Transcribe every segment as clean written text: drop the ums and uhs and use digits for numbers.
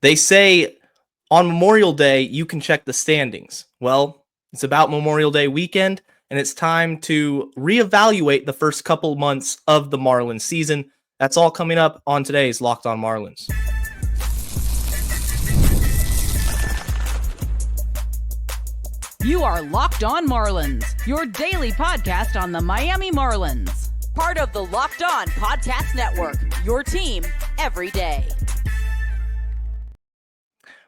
They say on Memorial Day, you can check the standings. Well, it's about Memorial Day weekend, and it's time to reevaluate the first couple months of the Marlins season. That's all coming up on today's Locked On Marlins. You are Locked On Marlins, your daily podcast on the Miami Marlins. Part of the Locked On Podcast Network, your team every day.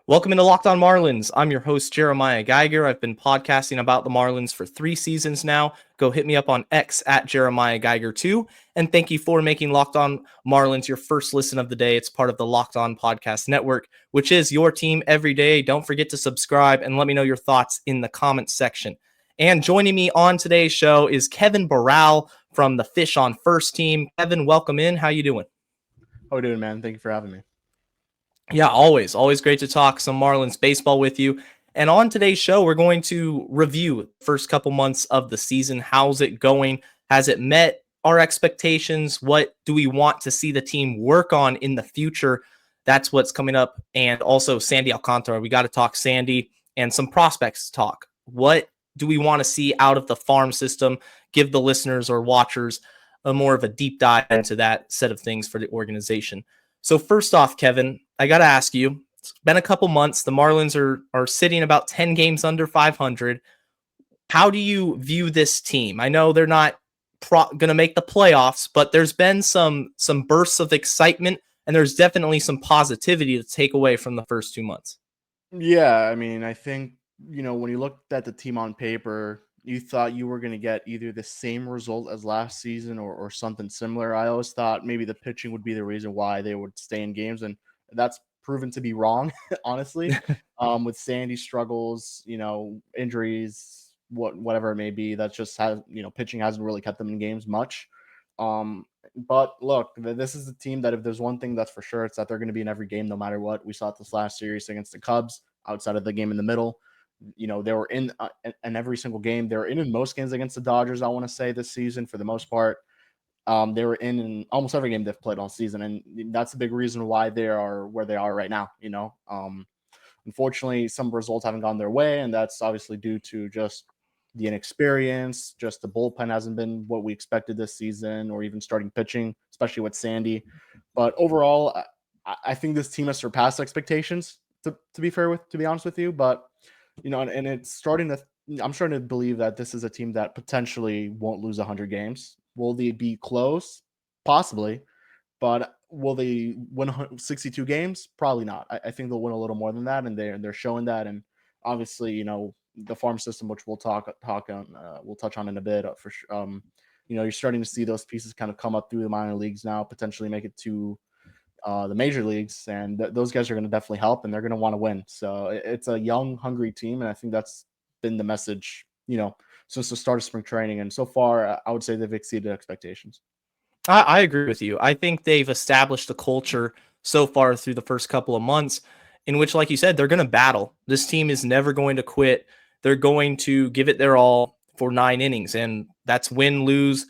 Welcome into Locked On Marlins. I'm your host, Jeremiah Geiger. I've been podcasting about the Marlins for 3 seasons now. Go hit me up on X at Jeremiah Geiger 2. And thank you for making Locked On Marlins your first listen of the day. It's part of the Locked On Podcast Network, which is your team every day. Don't forget to subscribe and let me know your thoughts in the comments section. And joining me on today's show is Kevin Barral from the Fish on First team. Kevin, welcome in. How you doing? How are you doing, man? Thank you for having me. Yeah, always great to talk some Marlins baseball with you. And on today's show, we're going to review the first couple months of the season. How's it going? Has it met our expectations? What do we want to see the team work on in the future? That's what's coming up. And also Sandy Alcantara. We got to talk Sandy and some prospects talk. What do we want to see out of the farm system? Give the listeners or watchers a more of a deep dive into that set of things for the organization. So first off, Kevin, I got to ask you, it's been a couple months. The Marlins are sitting about 10 games under 500. How do you view this team? I know they're not going to make the playoffs, but there's been some bursts of excitement, and there's definitely some positivity to take away from the first 2 months. Yeah, I mean, I think, when you looked at the team on paper, you thought you were going to get either the same result as last season or something similar. I always thought maybe the pitching would be the reason why they would stay in games, and that's proven to be wrong, honestly. With Sandy struggles, injuries, whatever it may be, that's just pitching hasn't really kept them in games much. But look, this is a team that if there's one thing that's for sure, it's that they're going to be in every game no matter what. We saw it this last series against the Cubs, outside of the game in the middle. They were in every single game. They were in most games against the Dodgers, I want to say, this season for the most part. They were in almost every game they've played all season, and that's a big reason why they are where they are right now. Unfortunately, some results haven't gone their way, and that's obviously due to just the inexperience. Just the bullpen hasn't been what we expected this season, or even starting pitching, especially with Sandy. But overall, I think this team has surpassed expectations. To be honest with you, but and it's starting to. I'm starting to believe that this is a team that potentially won't lose 100 games. Will they be close? Possibly. But will they win 62 games? Probably not. I think they'll win a little more than that, and they're showing that. And obviously, the farm system, which we'll touch on in a bit for sure. You're starting to see those pieces kind of come up through the minor leagues now, potentially make it to the major leagues, and those guys are going to definitely help, and they're going to want to win. So it's a young, hungry team, and I think that's been the message, since the start of spring training. And so far, I would say they've exceeded expectations. I agree with you. I think they've established a culture so far through the first couple of months in which, like you said, they're going to battle. This team is never going to quit. They're going to give it their all for 9 innings, and that's win, lose.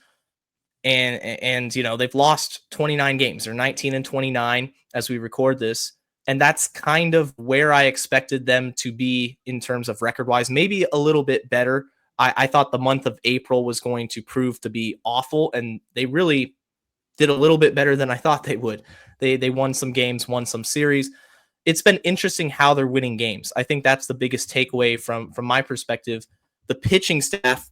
And they've lost 29 games. They're 19-29 as we record this. And that's kind of where I expected them to be in terms of record-wise, maybe a little bit better. I thought the month of April was going to prove to be awful, and they really did a little bit better than I thought they would. They won some games, won some series. It's been interesting how they're winning games. I think that's the biggest takeaway from my perspective. The pitching staff,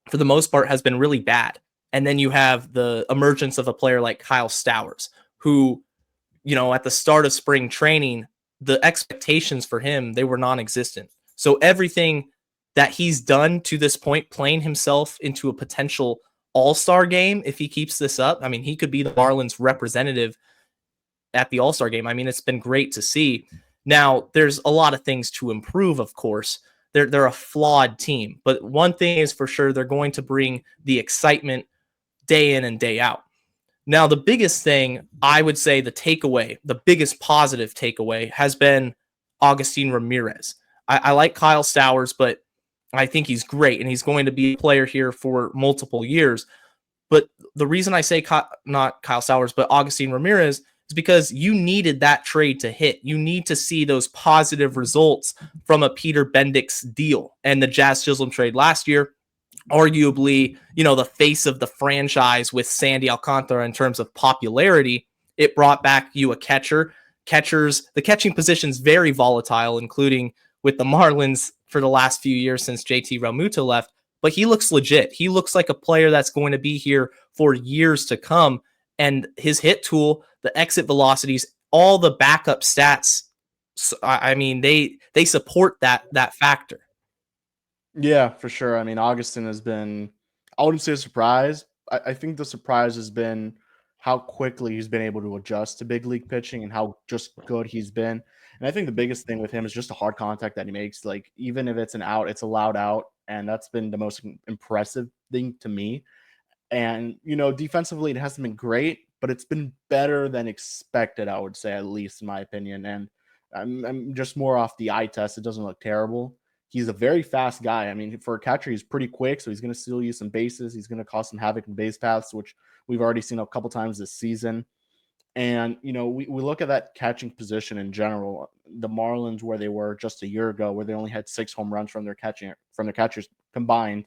for the most part, has been really bad. And then you have the emergence of a player like Kyle Stowers, who, at the start of spring training, the expectations for him, they were non-existent. So everything that he's done to this point, playing himself into a potential all-star game, if he keeps this up, I mean, he could be the Marlins representative at the all-star game. I mean, it's been great to see. Now, there's a lot of things to improve, of course. They're a flawed team. But one thing is for sure, they're going to bring the excitement day in and day out. Now, the biggest thing, I would say the biggest positive takeaway has been Agustin Ramirez. I like Kyle Stowers, but I think he's great, and he's going to be a player here for multiple years. But the reason I say not Kyle Stowers, but Agustin Ramirez, is because you needed that trade to hit. You need to see those positive results from a Peter Bendix deal. And the Jazz Chisholm trade last year, arguably, the face of the franchise with Sandy Alcantara in terms of popularity, it brought back you a catcher. The catching position is very volatile, including with the Marlins for the last few years since JT Realmuto left, but he looks legit. He looks like a player that's going to be here for years to come. And his hit tool, the exit velocities, all the backup stats, I mean, they support that factor. Yeah, for sure. I mean, Augustin has been, I wouldn't say a surprise. I think the surprise has been how quickly he's been able to adjust to big league pitching and how just good he's been. And I think the biggest thing with him is just the hard contact that he makes. Like, even if it's an out, it's a loud out. And that's been the most impressive thing to me. And, defensively, it hasn't been great, but it's been better than expected, I would say, at least in my opinion. And I'm just more off the eye test. It doesn't look terrible. He's a very fast guy. I mean, for a catcher, he's pretty quick, so he's going to steal you some bases. He's going to cause some havoc in base paths, which we've already seen a couple times this season. And, we look at that catching position in general. The Marlins, where they were just a year ago, where they only had 6 home runs from their catchers combined.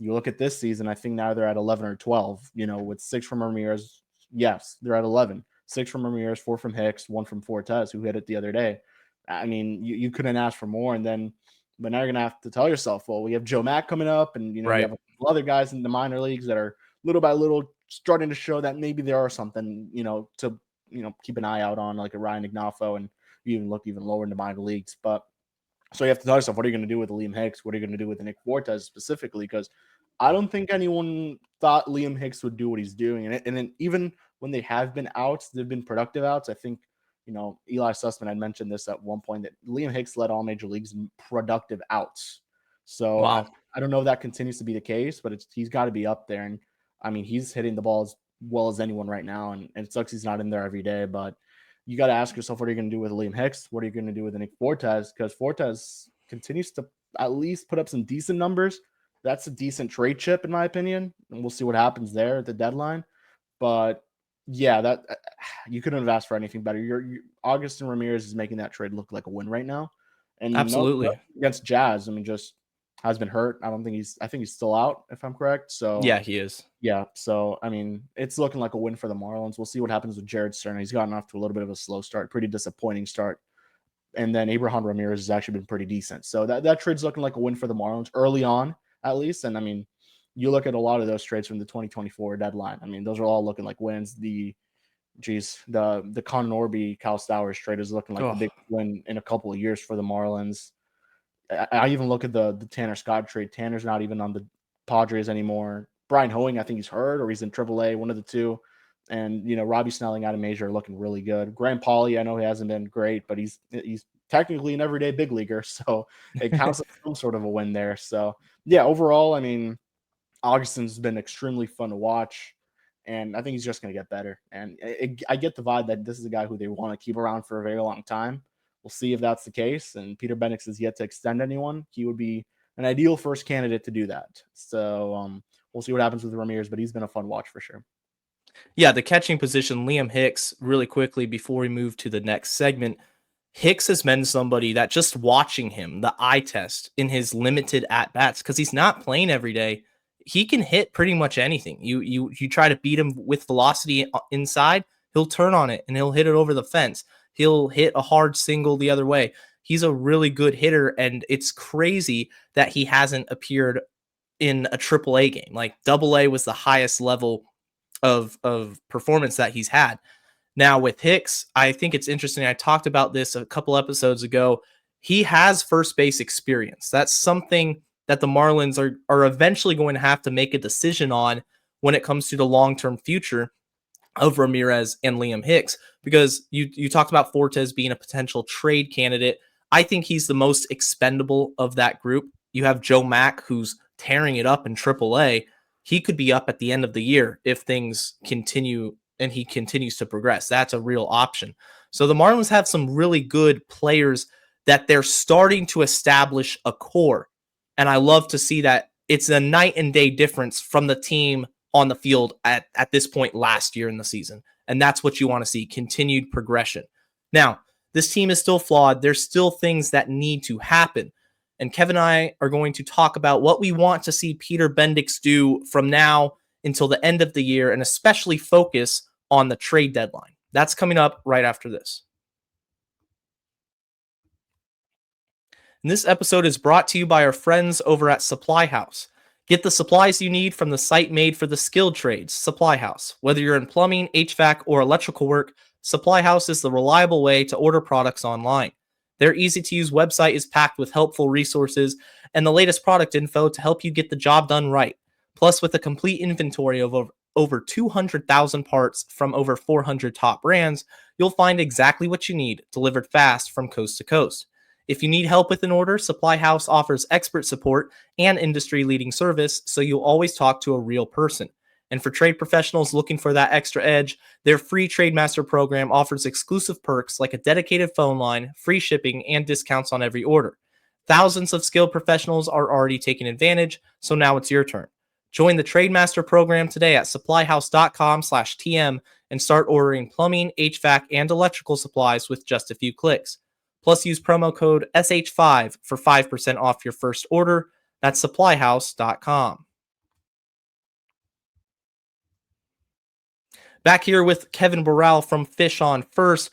You look at this season, I think now they're at 11 or 12, with 6 from Ramirez. Yes, they're at 11. 6 from Ramirez, 4 from Hicks, 1 from Fortes, who hit it the other day. I mean, you couldn't ask for more. But now you're going to have to tell yourself, well, we have Joe Mack coming up, and, Right. We have a couple other guys in the minor leagues that are little by little starting to show that maybe there are something, to, keep an eye out on, like a Ryan Ignacio, and you even look even lower in the minor leagues. But so you have to tell yourself, what are you going to do with Liam Hicks? What are you going to do with Nick Fortes specifically? Because I don't think anyone thought Liam Hicks would do what he's doing. And then even when they have been outs, they've been productive outs. I think, Eli Sussman had mentioned this at one point, that Liam Hicks led all major leagues in productive outs. So Wow. I don't know if that continues to be the case, but he's got to be up there. And I mean, he's hitting the ball as well as anyone right now. And it sucks he's not in there every day, but you got to ask yourself, what are you going to do with Liam Hicks? What are you going to do with Nick Fortes? Because Fortes continues to at least put up some decent numbers. That's a decent trade chip, in my opinion. And we'll see what happens there at the deadline. But yeah, that you couldn't have asked for anything better. Augustin Ramirez is making that trade look like a win right now. And Absolutely. against Jazz, I mean, just has been hurt. I think he's still out, if I'm correct. So Yeah, he is. yeah. So I mean, it's looking like a win for the Marlins. We'll see what happens with Jared Stern. He's gotten off to a little bit of a slow start, pretty disappointing start. And then Abraham Ramirez has actually been pretty decent. So that trade's looking like a win for the Marlins early on, at least. And I mean, you look at a lot of those trades from the 2024 deadline. I mean, those are all looking like wins. The Con Norby Cal Stowers trade is looking like a big win in a couple of years for the Marlins. I even look at the Tanner Scott trade. Tanner's not even on the Padres anymore. Brian Hoeing, I think he's hurt or he's in AAA, one of the two. And Robbie Snelling out of Major looking really good. Graham Pauley, I know he hasn't been great, but he's technically an everyday big leaguer, so it counts as some sort of a win there. So yeah, overall, I mean, Augustin's been extremely fun to watch, and I think he's just going to get better. And I get the vibe that this is a guy who they want to keep around for a very long time. We'll see if that's the case. And Peter Bendix is yet to extend anyone. He would be an ideal first candidate to do that. So we'll see what happens with Ramirez, but he's been a fun watch for sure. Yeah, the catching position, Liam Hicks, really quickly before we move to the next segment, Hicks has been somebody that just watching him, the eye test in his limited at-bats, because he's not playing every day, he can hit pretty much anything. You try to beat him with velocity inside, he'll turn on it and he'll hit it over the fence. He'll hit a hard single the other way. He's a really good hitter, and it's crazy that he hasn't appeared in a AAA game. Like AA was the highest level of performance that he's had. Now with Hicks, I think it's interesting. I talked about this a couple episodes ago. He has first base experience. That's something that the Marlins are eventually going to have to make a decision on when it comes to the long-term future of Ramirez and Liam Hicks, because you talked about Fortes being a potential trade candidate. I think he's the most expendable of that group. You have Joe Mack, who's tearing it up in AAA. He could be up at the end of the year if things continue and he continues to progress. That's a real option. So the Marlins have some really good players that they're starting to establish a core. And I love to see that it's a night and day difference from the team on the field at this point last year in the season. And that's what you want to see, continued progression. Now, this team is still flawed. There's still things that need to happen. And Kevin and I are going to talk about what we want to see Peter Bendix do from now until the end of the year, and especially focus on the trade deadline. That's coming up right after this. And this episode is brought to you by our friends over at Supply House. Get the supplies you need from the site made for the skilled trades, Supply House. Whether you're in plumbing, HVAC, or electrical work, Supply House is the reliable way to order products online. Their easy-to-use website is packed with helpful resources and the latest product info to help you get the job done right. Plus, with a complete inventory of over 200,000 parts from over 400 top brands, you'll find exactly what you need, delivered fast from coast to coast. If you need help with an order, Supply House offers expert support and industry-leading service, so you'll always talk to a real person. And for trade professionals looking for that extra edge, their free TradeMaster program offers exclusive perks like a dedicated phone line, free shipping, and discounts on every order. Thousands of skilled professionals are already taking advantage, so now it's your turn. Join the TradeMaster program today at supplyhouse.com/TM and start ordering plumbing, HVAC, and electrical supplies with just a few clicks. Plus, use promo code SH5 for 5% off your first order. That's supplyhouse.com. Back here with Kevin Barral from Fish on First.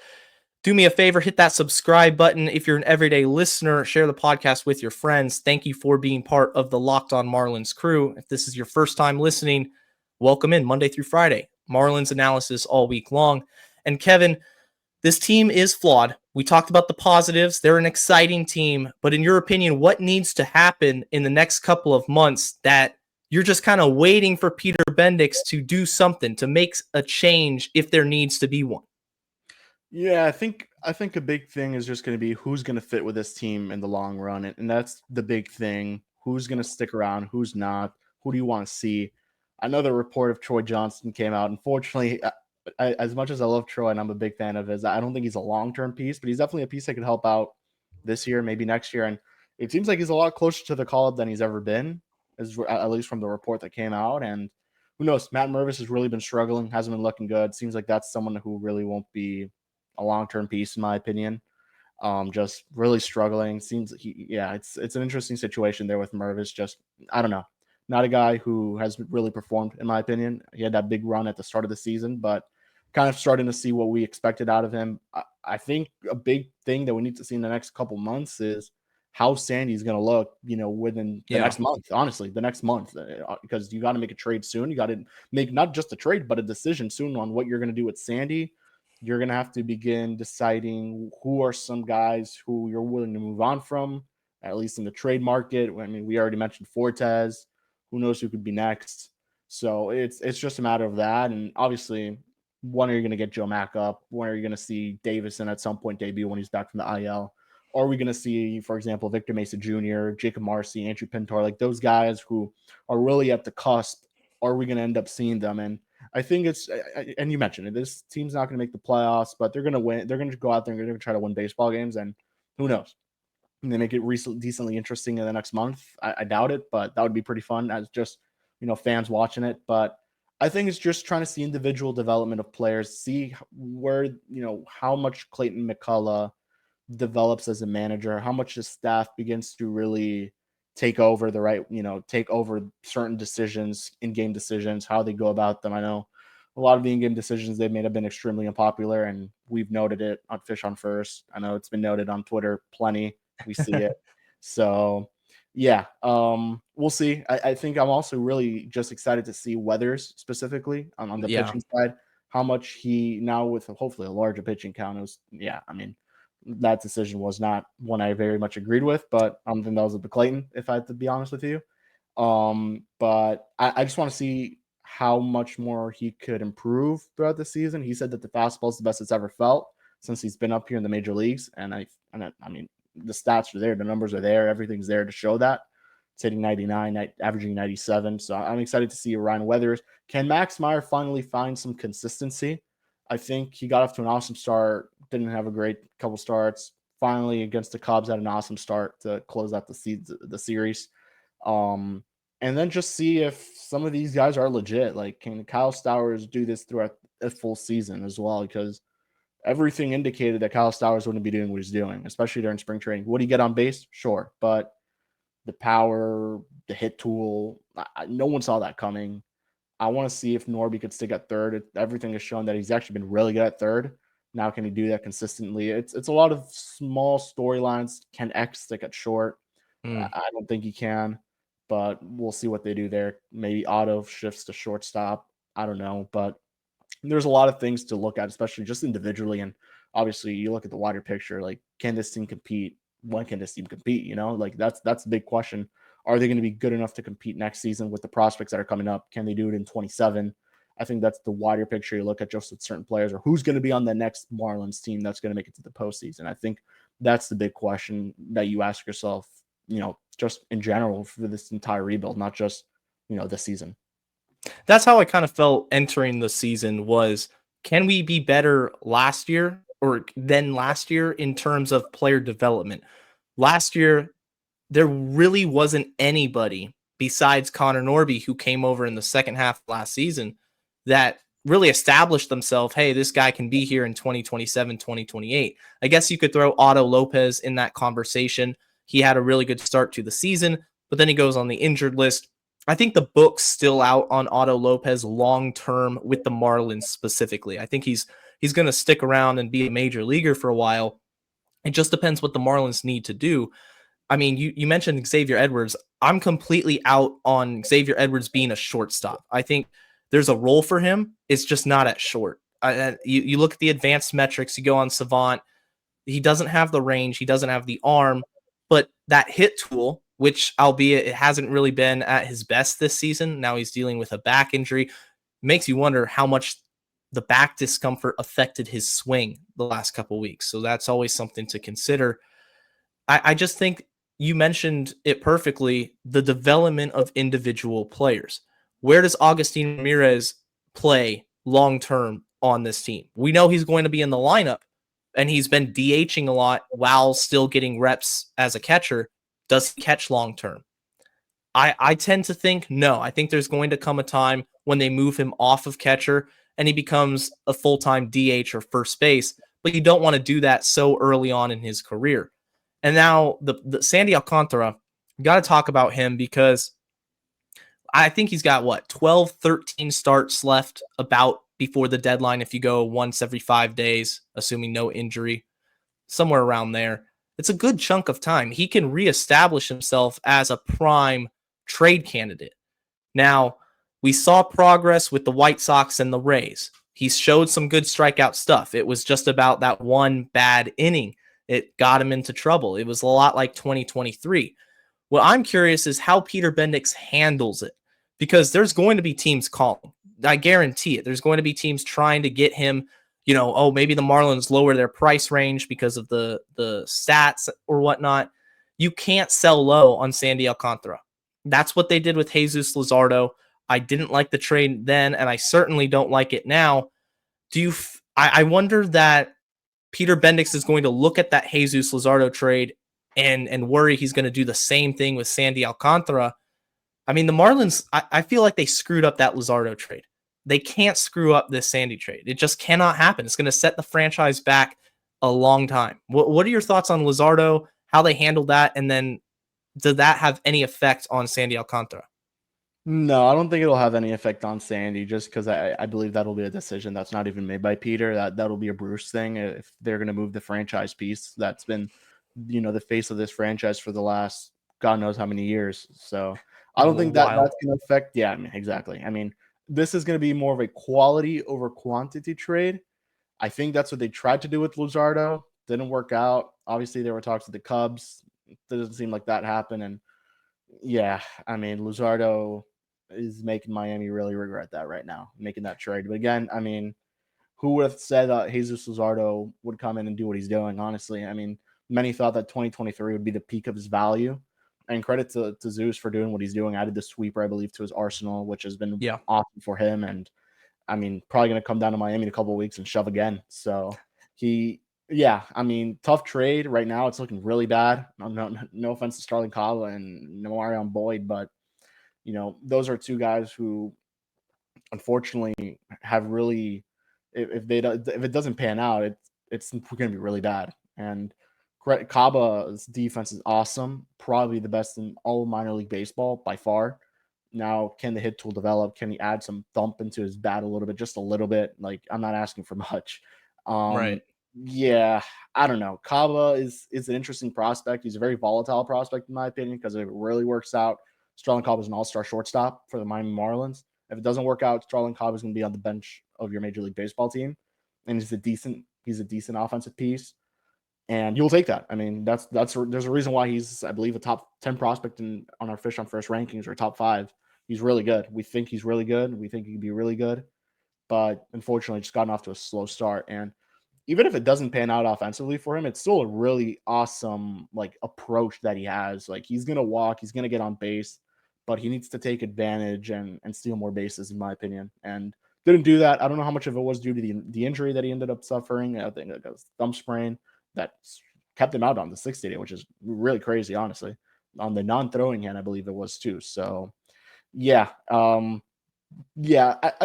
Do me a favor, hit that subscribe button. If you're an everyday listener, share the podcast with your friends. Thank you for being part of the Locked On Marlins crew. If this is your first time listening, welcome in Monday through Friday. Marlins analysis all week long. And Kevin, this team is flawed. We talked about the positives. They're an exciting team. But in your opinion, what needs to happen in the next couple of months that you're just kind of waiting for Peter Bendix to do something, to make a change if there needs to be one? Yeah, I think a big thing is just going to be who's going to fit with this team in the long run, and that's the big thing. Who's going to stick around? Who's not? Who do you want to see? Another report of Troy Johnston came out. Unfortunately, as much as I love Troy and I'm a big fan of his, I don't think he's a long-term piece, but he's definitely a piece that could help out this year, maybe next year. And it seems like he's a lot closer to the call-up than he's ever been, at least from the report that came out. And who knows? Matt Mervis has really been struggling, hasn't been looking good. Seems like that's someone who really won't be a long-term piece, in my opinion. Just really struggling. Seems it's an interesting situation there with Mervis. Just, I don't know. Not a guy who has really performed, in my opinion. He had that big run at the start of the season, but kind of starting to see what we expected out of him. I think a big thing that we need to see in the next couple months is how Sandy's going to look, within the next month, honestly, the next month, because you got to make a trade soon. You got to make not just a trade, but a decision soon on what you're going to do with Sandy. You're going to have to begin deciding who are some guys who you're willing to move on from, at least in the trade market. I mean, we already mentioned Fortes. Who knows who could be next? So it's just a matter of that. And obviously, when are you going to get Joe Mack up? When are you going to see Davison at some point debut when he's back from the IL? Are we going to see, for example, Victor Mesa Jr., Jacob Marcy, Andrew Pintar, like those guys who are really at the cusp? Are we going to end up seeing them? And I think and you mentioned it, this team's not going to make the playoffs, but they're going to win. They're going to go out there and they're going to try to win baseball games. And who knows? And they make it decently interesting in the next month. I doubt it, but that would be pretty fun as just, fans watching it. But I think it's just trying to see individual development of players, see where, how much Clayton McCullough develops as a manager, how much the staff begins to really take over take over certain decisions, in-game decisions, how they go about them. I know a lot of the in-game decisions they've made have been extremely unpopular, and we've noted it on Fish on First. I know it's been noted on Twitter plenty. We see it. So, yeah, we'll see. I think I'm also really just excited to see Weathers specifically on the pitching side, how much he now with hopefully a larger pitching count. That decision was not one I very much agreed with, but I don't think that was at the Clayton, if I have to be honest with you. But I just want to see how much more he could improve throughout the season. He said that the fastball is the best it's ever felt since he's been up here in the major leagues. And I mean, the stats are there, the numbers are there, everything's there to show that. It's hitting 99, averaging 97. So I'm excited to see Ryan Weathers. Can Max Meyer finally find some consistency? I think he got off to an awesome start, didn't have a great couple starts. Finally, against the Cubs, had an awesome start to close out the series. And then just see if some of these guys are legit. Like, can Kyle Stowers do this throughout a full season as well, because everything indicated that Kyle Stowers wouldn't be doing what he's doing, especially during spring training. Would he get on base? Sure. But the power, the hit tool, no one saw that coming. I want to see if Norby could stick at third. Everything has shown that he's actually been really good at third. Now, can he do that consistently? It's a lot of small storylines. Can X stick at short? I don't think he can, but we'll see what they do there. Maybe Otto shifts to shortstop. I don't know, but there's a lot of things to look at, especially just individually. And obviously, you look at the wider picture. Like, can this team compete? When can this team compete? You know, like that's the big question. Are they going to be good enough to compete next season with the prospects that are coming up? Can they do it in 27? I think that's the wider picture. You look at just with certain players, or who's going to be on the next Marlins team that's going to make it to the postseason. I think that's the big question that you ask yourself, you know, just in general for this entire rebuild, not just, you know, this season. That's how I kind of felt entering the season was, can we be better last year or than last year in terms of player development? Last year, there really wasn't anybody besides Connor Norby who came over in the second half of last season that really established themselves. Hey, this guy can be here in 2027, 2028. I guess you could throw Otto Lopez in that conversation. He had a really good start to the season, but then he goes on the injured list. I think the book's still out on Otto Lopez long-term with the Marlins specifically. I think he's going to stick around and be a major leaguer for a while. It just depends what the Marlins need to do. I mean, you mentioned Xavier Edwards. I'm completely out on Xavier Edwards being a shortstop. I think there's a role for him. It's just not at short. You look at the advanced metrics, you go on Savant. He doesn't have the range. He doesn't have the arm. But that hit tool, which albeit it hasn't really been at his best this season, now he's dealing with a back injury, makes you wonder how much the back discomfort affected his swing the last couple of weeks. So that's always something to consider. I just think you mentioned it perfectly, the development of individual players. Where does Agustin Ramirez play long-term on this team? We know he's going to be in the lineup, and he's been DHing a lot while still getting reps as a catcher. Does he catch long-term? I tend to think no. I think there's going to come a time when they move him off of catcher and he becomes a full-time DH or first base, but you don't want to do that so early on in his career. And now the Sandy Alcantara, got to talk about him because I think he's got 12, 13 starts left about before the deadline. If you go once every 5 days, assuming no injury, somewhere around there, it's a good chunk of time. He can reestablish himself as a prime trade candidate. Now, we saw progress with the White Sox and the Rays. He showed some good strikeout stuff. It was just about that one bad inning. It got him into trouble. It was a lot like 2023. What I'm curious is how Peter Bendix handles it, because there's going to be teams calling. I guarantee it. There's going to be teams trying to get him, maybe the Marlins lower their price range because of the stats or whatnot. You can't sell low on Sandy Alcantara. That's what they did with Jesus Luzardo. I didn't like the trade then, and I certainly don't like it now. I wonder that Peter Bendix is going to look at that Jesus Luzardo trade and worry he's going to do the same thing with Sandy Alcantara. I mean, the Marlins, I feel like they screwed up that Luzardo trade. They can't screw up this Sandy trade. It just cannot happen. It's going to set the franchise back a long time. What are your thoughts on Luzardo, how they handled that, and then did that have any effect on Sandy Alcantara? No, I don't think it'll have any effect on Sandy, just because I believe that'll be a decision that's not even made by Peter. That'll be a Bruce thing if they're going to move the franchise piece that's been, the face of this franchise for the last God knows how many years. So I don't think that's going to affect. Yeah, I mean, exactly. I mean, this is going to be more of a quality over quantity trade. I think that's what they tried to do with Luzardo. Didn't work out. Obviously, there were talks with the Cubs. It doesn't seem like that happened. And yeah, I mean, Luzardo is making Miami really regret that right now, making that trade. But again, I mean, who would have said that Jesus Luzardo would come in and do what he's doing? Honestly, I mean, many thought that 2023 would be the peak of his value. And credit to Zeus for doing what he's doing. Added the sweeper, I believe, to his arsenal, which has been awesome for him. And I mean, probably going to come down to Miami in a couple of weeks and shove again. So I mean, tough trade right now. It's looking really bad. No offense to Starling Kava and Marion Boyd, but those are two guys who unfortunately have really if it doesn't pan out, it's going to be really bad. And Caba's defense is awesome, probably the best in all of minor league baseball by far. Now, can the hit tool develop? Can he add some thump into his bat a little bit, just a little bit? Like, I'm not asking for much. Right. Yeah, I don't know. Caba is an interesting prospect. He's a very volatile prospect in my opinion, because if it really works out, Starlin Caba is an all-star shortstop for the Miami Marlins. If it doesn't work out, Starlin Caba is going to be on the bench of your Major League Baseball team, and he's a decent offensive piece, and you'll take that. I mean, there's a reason why he's, I believe, a top 10 prospect on our Fish on First rankings, or top 5. He's really good. We think he's really good. We think he could be really good, but unfortunately, just gotten off to a slow start. And even if it doesn't pan out offensively for him, it's still a really awesome like approach that he has. Like, he's gonna walk, he's gonna get on base, but he needs to take advantage and steal more bases, in my opinion. And didn't do that. I don't know how much of it was due to the injury that he ended up suffering. I think it was thumb sprain that kept him out on the 60 day, which is really crazy, honestly. On the non-throwing hand, I believe it was too. So yeah, I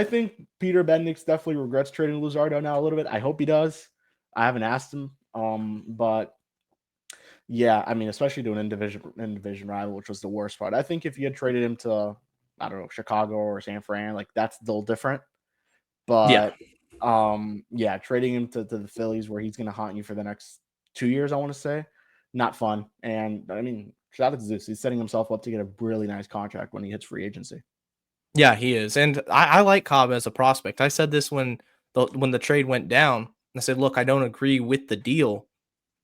think Peter Bendix definitely regrets trading Luzardo now a little bit. I hope he does. I haven't asked him, but yeah, I mean, especially to an in-division rival, which was the worst part. I think if you had traded him to, I don't know, Chicago or San Fran, like, that's still different. Yeah. But yeah, trading him to the Phillies, where he's going to haunt you for the next 2 years, I want to say, not fun. And I mean, shout out to Zeus. He's setting himself up to get a really nice contract when he hits free agency. Yeah, he is. And I like Cobb as a prospect. I said this when the trade went down. I said, look, I don't agree with the deal,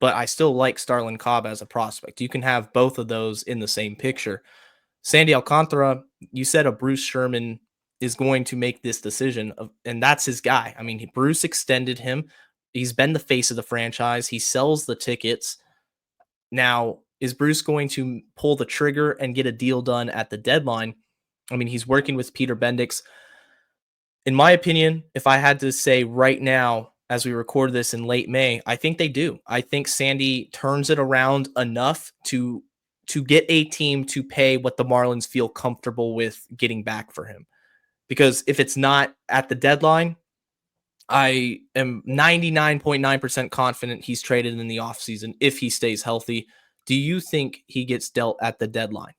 but I still like Starlin Cobb as a prospect. You can have both of those in the same picture. Sandy Alcantara, you said a Bruce Sherman is going to make this decision, and that's his guy. I mean, Bruce extended him. He's been the face of the franchise. He sells the tickets. Now, is Bruce going to pull the trigger and get a deal done at the deadline? I mean, he's working with Peter Bendix. In my opinion, if I had to say right now, as we record this in late May, I think they do. I think Sandy turns it around enough to get a team to pay what the Marlins feel comfortable with getting back for him. Because if it's not at the deadline, I am 99.9% confident he's traded in the offseason if he stays healthy. Do you think he gets dealt at the deadline?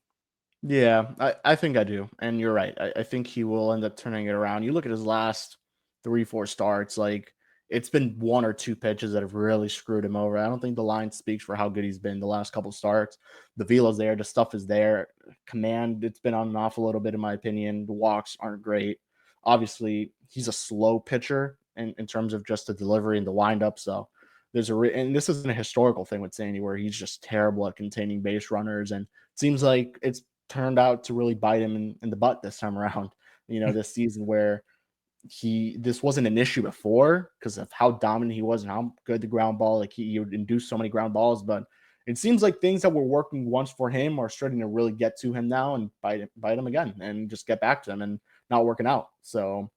Yeah, I think I do. And you're right. I think he will end up turning it around. You look at his last 3-4 starts, like, it's been 1 or 2 pitches that have really screwed him over. I don't think the line speaks for how good he's been the last couple starts. The velo's there, the stuff is there. Command, it's been on and off a little bit, in my opinion. The walks aren't great. Obviously, he's a slow pitcher in terms of just the delivery and the windup. So and this isn't a historical thing with Sandy, where he's just terrible at containing base runners. And it seems like it's turned out to really bite him in the butt this time around, this season, where this wasn't an issue before because of how dominant he was and how good the ground ball, like, he would induce so many ground balls. But it seems like things that were working once for him are starting to really get to him now and bite him again and just get back to him and not working out. So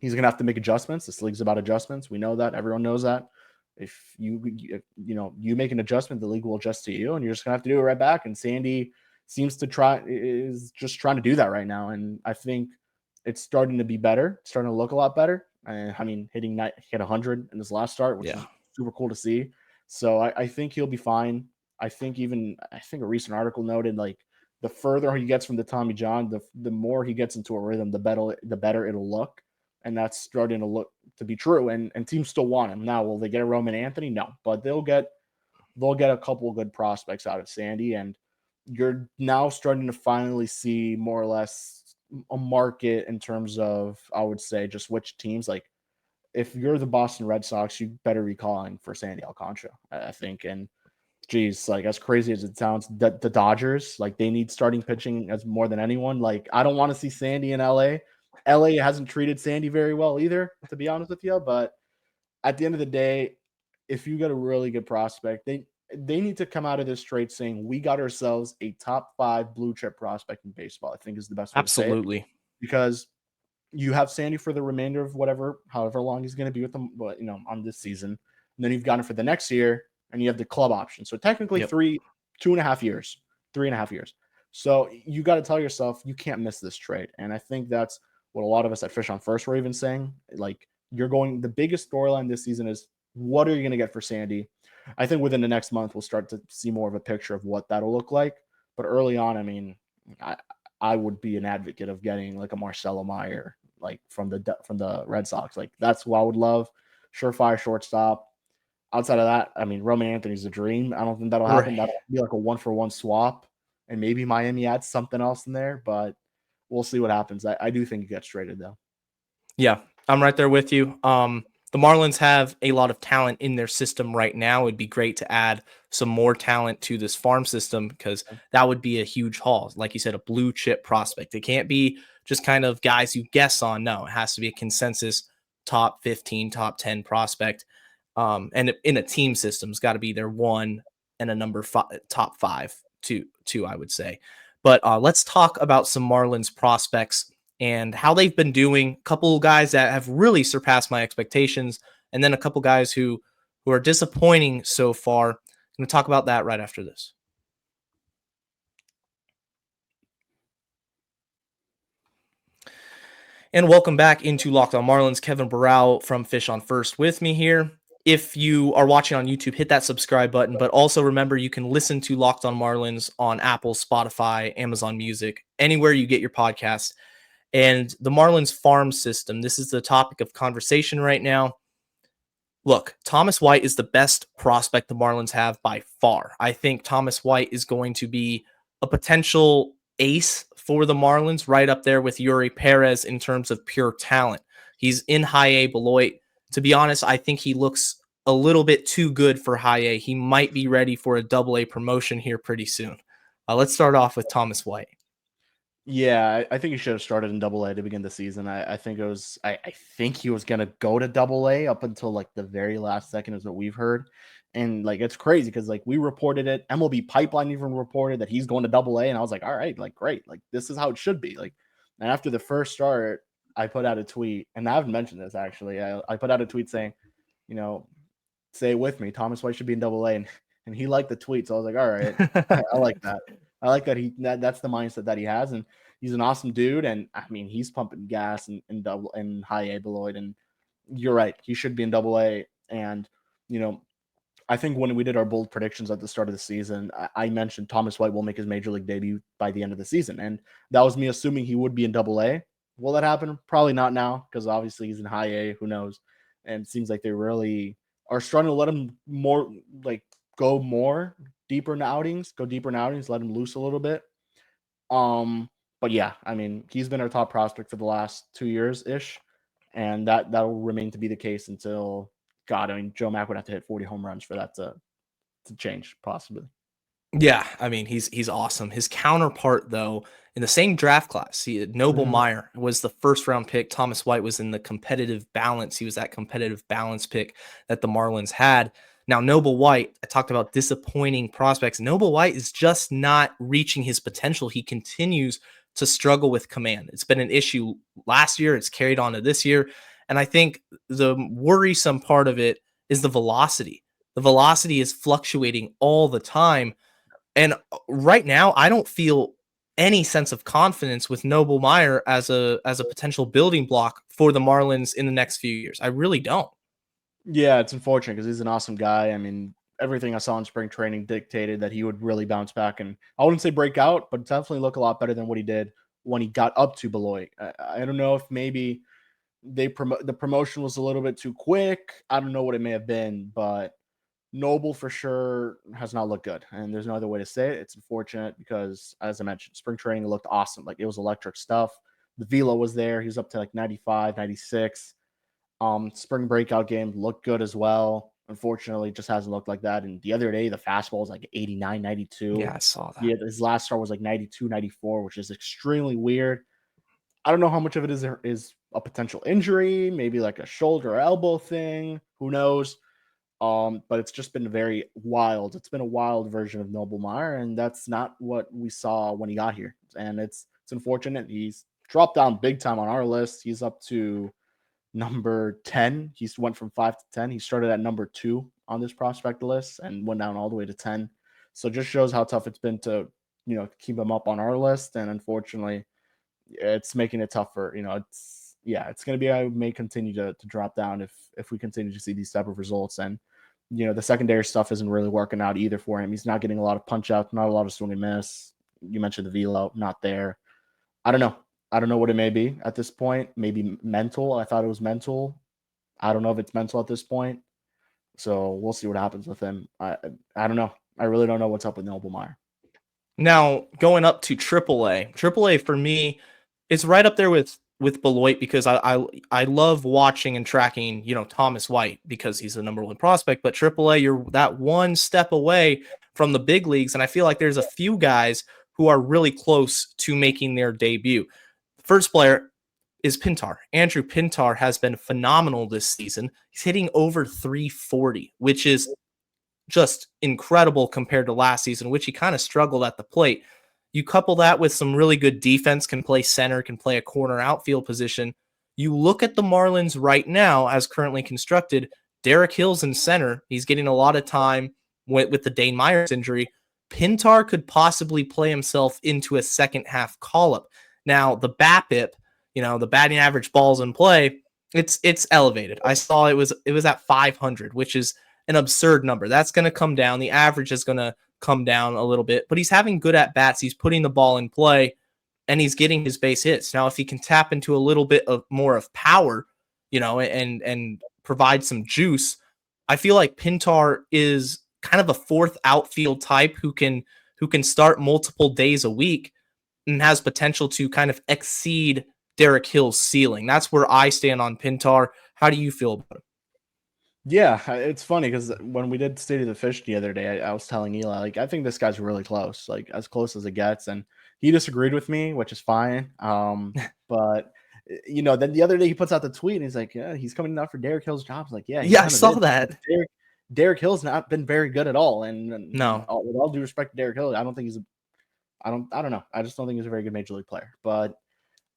he's going to have to make adjustments. This league's about adjustments. We know that. Everyone knows that. If you make an adjustment, the league will adjust to you, and you're just going to have to do it right back. And Sandy is just trying to do that right now. And I think it's starting to be better, starting to look a lot better. I mean, hit 100 in his last start, which is super cool to see. So I think he'll be fine. I think a recent article noted, like, the further he gets from the Tommy John, the more he gets into a rhythm, the better it'll look. And that's starting to look to be true. And teams still want him. Now, will they get a Roman Anthony? No, but they'll get a couple of good prospects out of Sandy. And you're now starting to finally see more or less a market in terms of, I would say, just which teams, like, if you're the Boston Red Sox, you better be calling for Sandy Alcantara, I think. And geez, like, as crazy as it sounds, the Dodgers, like, they need starting pitching as more than anyone. Like, I don't want to see Sandy in LA. LA hasn't treated Sandy very well either, to be honest with you. But at the end of the day, if you get a really good prospect, they need to come out of this trade saying, we got ourselves a top 5 blue chip prospect in baseball, I think is the best way to say it. Absolutely. Because you have Sandy for the remainder of however long he's going to be with them, but on this season. And then you've got him for the next year, and you have the club option. So technically 2.5 years, 3.5 years. So you got to tell yourself you can't miss this trade. And I think that's what a lot of us at Fish on First were even saying. Like, the biggest storyline this season is what are you going to get for Sandy? I think within the next month, we'll start to see more of a picture of what that'll look like. But early on, I mean, I would be an advocate of getting like a Marcelo Meyer, like from the Red Sox. Like that's what I would love. Surefire shortstop. Outside of that, I mean, Roman Anthony's a dream. I don't think that'll happen. Right. That'll be like a 1-for-1 swap, and maybe Miami adds something else in there, but we'll see what happens. I do think he gets traded though. Yeah, I'm right there with you. The Marlins have a lot of talent in their system right now. It'd be great to add some more talent to this farm system because that would be a huge haul. Like you said, a blue chip prospect. It can't be just kind of guys you guess on. No, it has to be a consensus top 15, top 10 prospect. And in a team system, it's got to be their one and a number top five, two, I would say. But let's talk about some Marlins prospects and how they've been doing. A couple guys that have really surpassed my expectations, and then a couple guys who are disappointing so far. I'm going to talk about that right after this. And welcome back into Locked On Marlins. Kevin Barral from Fish on First with me here. If you are watching on YouTube, hit that subscribe button, but also remember you can listen to Locked On Marlins on Apple, Spotify, Amazon Music, anywhere you get your podcast. And the Marlins farm system, this is the topic of conversation right now. Look, Thomas White is the best prospect the Marlins have by far. I think Thomas White is going to be a potential ace for the Marlins, right up there with Yuri Perez in terms of pure talent. He's in high A Beloit. To be honest, I think he looks a little bit too good for high A. He might be ready for a double A promotion here pretty soon. Let's start off with Thomas White. Yeah, I think he should have started in Double A to begin the season. I think it was I think he was gonna go to Double A up until like the very last second is what we've heard. And like it's crazy because like we reported it, MLB Pipeline even reported that he's going to Double A, and I was like, all right, like great, like this is how it should be. Like, and after the first start, I put out a tweet, and I haven't mentioned this actually. I put out a tweet saying, you know, say it with me, Thomas White should be in Double A, and he liked the tweet, so I was like, all right, I like that. I like that that's the mindset that he has, and he's an awesome dude. And I mean, he's pumping gas in double in high A Beloit, and you're right, he should be in Double A. And you know, I think when we did our bold predictions at the start of the season, I mentioned Thomas White will make his major league debut by the end of the season, and that was me assuming he would be in Double A. Will that happen? Probably not now, because obviously he's in high A. Who knows? And it seems like they really are starting to let him more like go deeper in outings, let him loose a little bit. But yeah, I mean, he's been our top prospect for the last 2 years ish, and that will remain to be the case until God. I mean, Joe Mack would have to hit 40 home runs for that to change, possibly. Yeah, I mean, he's awesome. His counterpart, though, in the same draft class, Noble Meyer was the first round pick. Thomas White was in the competitive balance. He was that competitive balance pick that the Marlins had. Now, Noble White, I talked about disappointing prospects. Noble White is just not reaching his potential. He continues to struggle with command. It's been an issue last year. It's carried on to this year. And I think the worrisome part of it is the velocity. The velocity is fluctuating all the time. And right now, I don't feel any sense of confidence with Noble Meyer as a potential building block for the Marlins in the next few years. I really don't. Yeah, it's unfortunate because he's an awesome guy. I mean, everything I saw in spring training dictated that he would really bounce back, and I wouldn't say break out, but definitely look a lot better than what he did when he got up to Beloit. I don't know if maybe the promotion was a little bit too quick. I don't know what it may have been, but Noble for sure has not looked good, and there's no other way to say it. It's unfortunate because, as I mentioned, spring training looked awesome. Like, it was electric stuff. The velo was there. He was up to like 95, 96. Spring breakout game looked good as well. Unfortunately, just hasn't looked like that. And the other day, the fastball was like 89, 92. Yeah, I saw that. Yeah, his last start was like 92, 94, which is extremely weird. I don't know how much of it is a potential injury, maybe like a shoulder or elbow thing. Who knows? But it's just been very wild. It's been a wild version of Noble Meyer, and that's not what we saw when he got here. And it's unfortunate. He's dropped down big time on our list. He's up to number 10. He's went from 5 to 10. He started at number 2 on this prospect list and went down all the way to 10. So it just shows how tough it's been to, keep him up on our list. And unfortunately, it's making it tougher. yeah, it's going to be, I may continue to drop down if we continue to see these type of results. And, the secondary stuff isn't really working out either for him. He's not getting a lot of punch outs, not a lot of swing and miss. You mentioned the velo, not there. I don't know. I don't know what it may be at this point. Maybe mental. I thought it was mental. I don't know if it's mental at this point. So we'll see what happens with him. I don't know. I really don't know what's up with Noble Meyer. Now going up to AAA. AAA for me is right up there with Beloit because I love watching and tracking, Thomas White because he's the number one prospect. But AAA, you're that one step away from the big leagues, and I feel like there's a few guys who are really close to making their debut. First player is Pintar. Andrew Pintar has been phenomenal this season. He's hitting over 340, which is just incredible compared to last season, which he kind of struggled at the plate. You couple that with some really good defense, can play center, can play a corner outfield position. You look at the Marlins right now as currently constructed. Derek Hill's in center. He's getting a lot of time with the Dane Myers injury. Pintar could possibly play himself into a second half call-up. Now, the BABIP, the batting average balls in play, it's elevated. I saw it was at 500, which is an absurd number. That's going to come down. The average is going to come down a little bit, but he's having good at bats. He's putting the ball in play and he's getting his base hits. Now, if he can tap into a little bit of more of power, and provide some juice, I feel like Pintar is kind of a fourth outfield type who can start multiple days a week and has potential to kind of exceed Derek Hill's ceiling. That's where I stand on Pintar. How do you feel about it? Yeah, it's funny because when we did State of the Fish the other day, I was telling Eli, like, I think this guy's really close, like as close as it gets. And he disagreed with me, which is fine. But then the other day he puts out the tweet and he's like, yeah, he's coming out for Derek Hill's job. Like, yeah, I saw that. Derek Hill's not been very good at all. And no, with all due respect to Derek Hill, I don't think I don't know. I just don't think he's a very good major league player. But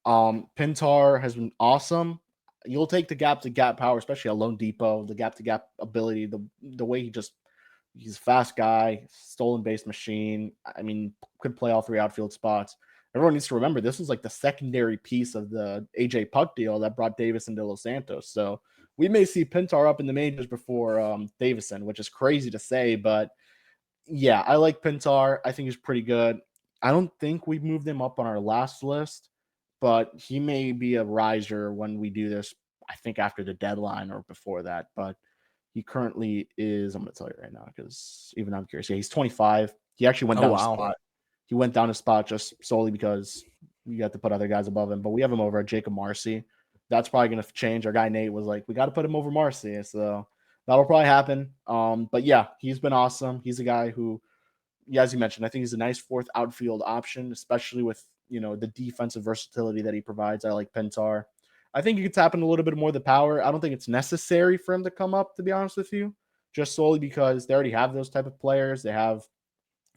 Pintar has been awesome. You'll take the gap to gap power, especially at Lone Depot, the gap to gap ability, the way he's a fast guy, stolen base machine. I mean, could play all three outfield spots. Everyone needs to remember this was like the secondary piece of the AJ Puck deal that brought Davison to Los Santos. So we may see Pintar up in the majors before Davison, which is crazy to say, but yeah, I like Pintar. I think he's pretty good. I don't think we've moved him up on our last list, but he may be a riser when we do this, I think after the deadline or before that. But he currently is, I'm going to tell you right now, because even I'm curious. Yeah, he's 25. He actually went down a spot. He went down a spot just solely because you got to put other guys above him. But we have him over at Jacob Marcy. That's probably going to change. Our guy Nate was like, we got to put him over Marcy. So that'll probably happen. But yeah, he's been awesome. He's a guy who, yeah, as you mentioned, I think he's a nice fourth outfield option, especially with the defensive versatility that he provides. I like Pintar. I think you could tap in a little bit more of the power. I don't think it's necessary for him to come up, to be honest with you, just solely because they already have those type of players. They have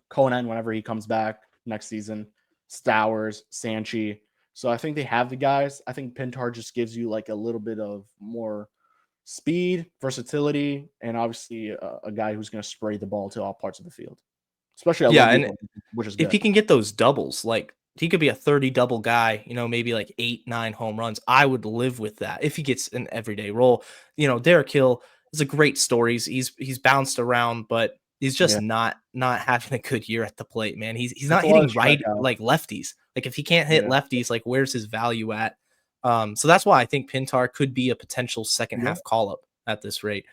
Conan whenever he comes back next season, Stowers, Sanchi. So I think they have the guys. I think Pintar just gives you like a little bit of more speed, versatility, and obviously a guy who's going to spray the ball to all parts of the field, especially which is good. If he can get those doubles, like he could be a 30 double guy, maybe like 8-9 home runs. I would live with that if he gets an everyday role. Derek Hill is a great story. He's bounced around, but he's just not having a good year at the plate, man. He's not hitting right like lefties. Like if he can't hit lefties, like where's his value at? So that's why I think Pintar could be a potential second half call up at this rate.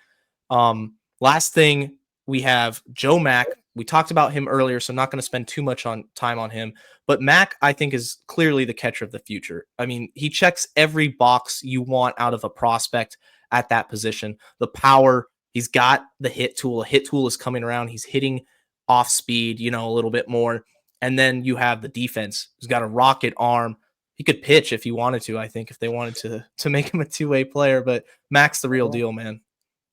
Last thing, we have Joe Mack. We talked about him earlier, so I'm not going to spend too much time on him. But Mack, I think, is clearly the catcher of the future. I mean, he checks every box you want out of a prospect at that position. The power, he's got the hit tool. A hit tool is coming around. He's hitting off speed, a little bit more. And then you have the defense. He's got a rocket arm. He could pitch if he wanted to, I think, if they wanted to make him a two-way player. But Mack's the real deal, man.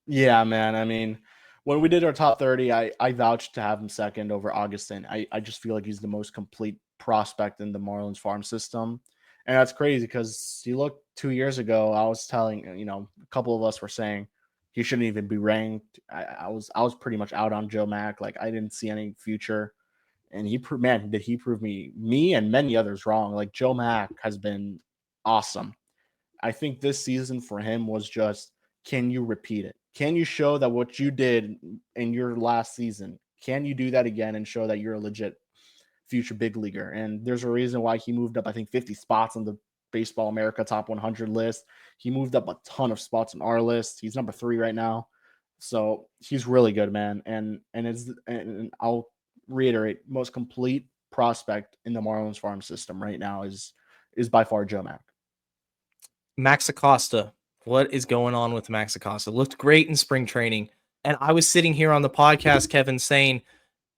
Yeah, man. I mean, when we did our top 30, I vouched to have him second over Augustin. I just feel like he's the most complete prospect in the Marlins farm system. And that's crazy because you look 2 years ago, I was telling, a couple of us were saying he shouldn't even be ranked. I was pretty much out on Joe Mack. Like I didn't see any future. And did he prove me and many others wrong. Like Joe Mack has been awesome. I think this season for him was just, can you repeat it? Can you show that what you did in your last season, can you do that again and show that you're a legit future big leaguer? And there's a reason why he moved up, I think, 50 spots on the Baseball America Top 100 list. He moved up a ton of spots on our list. He's number 3 right now. So he's really good, man. And I'll reiterate, most complete prospect in the Marlins farm system right now is by far Joe Mack. Max Acosta. What is going on with Max Acosta? Looked great in spring training. And I was sitting here on the podcast, Kevin, saying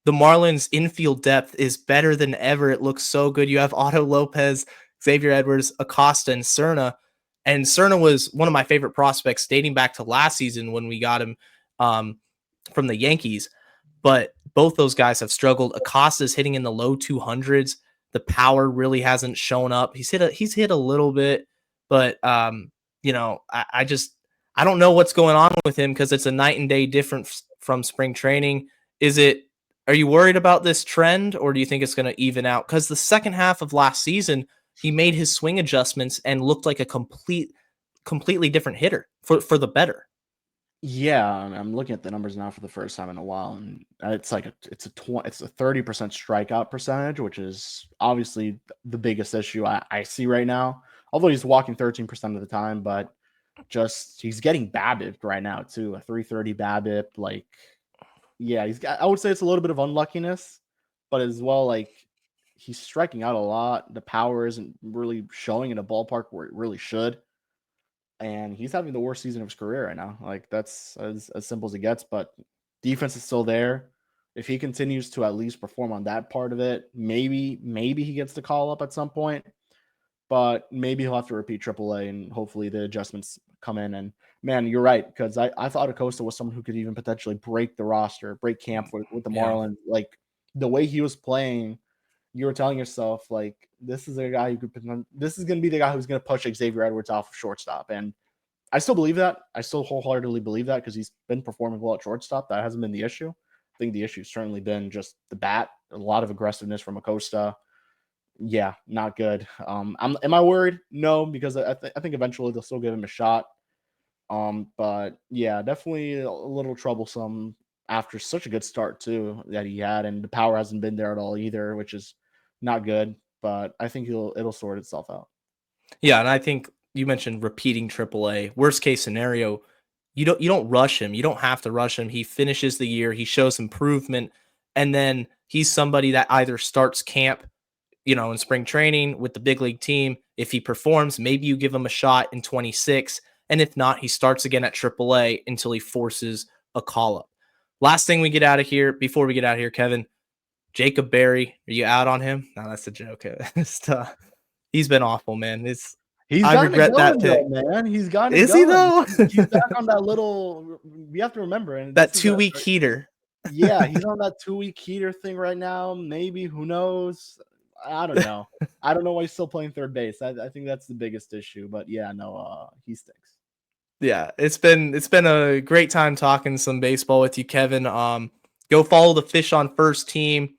the Marlins infield depth is better than ever. It looks so good. You have Otto Lopez, Xavier Edwards, Acosta, and Cerna. And Cerna was one of my favorite prospects dating back to last season when we got him from the Yankees. But both those guys have struggled. Acosta's hitting in the low 200s. The power really hasn't shown up. He's hit a little bit, but I don't know what's going on with him because it's a night and day difference from spring training. Are you worried about this trend, or do you think it's going to even out? Because the second half of last season, he made his swing adjustments and looked like a completely different hitter for the better. Yeah, I'm looking at the numbers now for the first time in a while, and it's a 30% strikeout percentage, which is obviously the biggest issue I see right now. Although he's walking 13% of the time, but just he's getting BABIP right now too, a 330 BABIP. Like, yeah, I would say it's a little bit of unluckiness, but as well, like, he's striking out a lot. The power isn't really showing in a ballpark where it really should. And he's having the worst season of his career right now. Like, that's as simple as it gets, but defense is still there. If he continues to at least perform on that part of it, maybe he gets the call up at some point, but maybe he'll have to repeat AAA and hopefully the adjustments come in. And man, you're right. Cause I thought Acosta was someone who could even potentially break the roster, break camp with the Marlins. Like, the way he was playing, you were telling yourself, like, this is a guy this is going to be the guy who's going to push Xavier Edwards off of shortstop. And I still believe that. I still wholeheartedly believe that because he's been performing well at shortstop. That hasn't been the issue. I think the issue has certainly been just the bat, a lot of aggressiveness from Acosta. Yeah, not good. Am I worried? No, because I think eventually they'll still give him a shot. But yeah, definitely a little troublesome after such a good start too that he had, and the power hasn't been there at all either, which is not good. But I think it'll sort itself out. Yeah, and I think you mentioned repeating AAA. Worst case scenario, you don't rush him. You don't have to rush him. He finishes the year, he shows improvement, and then he's somebody that either starts camp, in spring training with the big league team. If he performs, maybe you give him a shot in 26, and if not, he starts again at AAA until he forces a call up. Last thing before we get out of here, Kevin, Jacob Berry, are you out on him? No, that's a joke. He's been awful, man. I regret that pick, man. He's gotten Is he though? He's back on that little. We have to remember, and that 2-week heater. Yeah, he's on that 2-week heater thing right now. Maybe, who knows? I don't know. I don't know why he's still playing third base. I think that's the biggest issue. But yeah, no, he stinks. Yeah, it's been a great time talking some baseball with you, Kevin. Go follow the Fish on First team.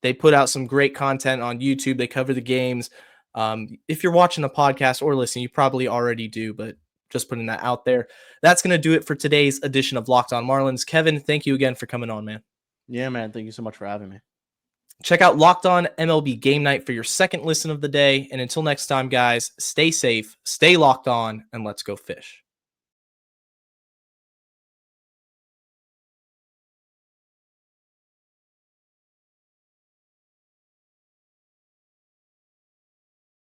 They put out some great content on YouTube. They cover the games. If you're watching a podcast or listening, you probably already do, but just putting that out there. That's going to do it for today's edition of Locked On Marlins. Kevin, thank you again for coming on, man. Yeah, man. Thank you so much for having me. Check out Locked On MLB Game Night for your second listen of the day. And until next time, guys, stay safe, stay locked on, and let's go fish.